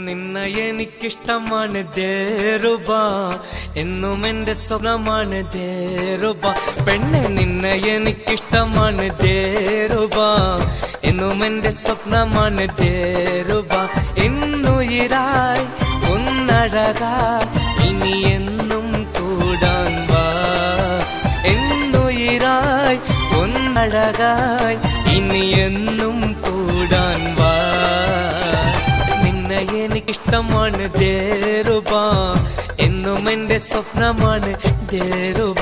നിന്നെ എനിക്കിഷ്ടമാണ് ദേറുബ, എന്നും എന്റെ സ്വപ്നമാണ് ദേറുബ. പെണ്ണെ നിന്നെ എനിക്കിഷ്ടമാണ് ദേറുബ, എന്നും എന്റെ സ്വപ്നമാണ് ദേറുബ. എന്നുയിരായി ഒന്നഴകായി ഇനി എന്നും കൂടാൻ വാ. എന്നുയിരായി ഒന്നഴകായി ഇനി എന്നും കൂടാൻ വാ. നിന്നെ എനിക്കിഷ്ടമാണ് ദേറുബ, എന്നും എന്റെ സ്വപ്നമാണ് ദേറുബ.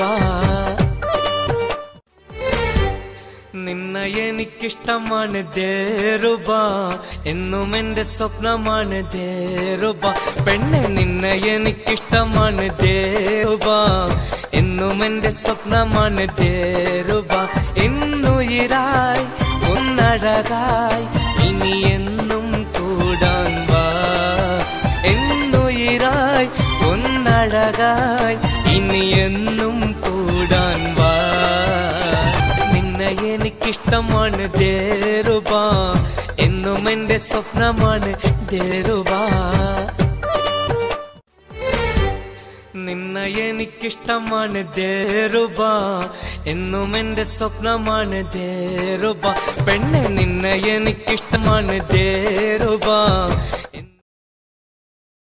നിന്നെ എനിക്കിഷ്ടമാണ് ദേറുബ, എന്നും എന്റെ സ്വപ്നമാണ് ദേറുബ. പെണ്ണെ നിന്നെ എനിക്കിഷ്ടമാണ് ദേറുബ, എന്നും എന്റെ സ്വപ്നമാണ് ദേറുബ. എന്നുയിരായി ഒന്നഴകായി ഇനി എന്നും കൂടാൻ വാ. എന്നുയിരായി ഒന്നഴകായി ഇനി എന്നും കൂടാൻ വാ. നിന്നെ എനിക്കിഷ്ടമാണ് ദേറുബ, എന്നും എന്റെ സ്വപ്നമാണ് ദേറുബ. നിന്നെ എനിക്കിഷ്ടമാണ് ദേറുബ, എന്നും എന്റെ സ്വപ്നമാണ് ദേറുബ. പെണ്ണെ നിന്നെ എനിക്കിഷ്ടമാണ് ദേറുബ,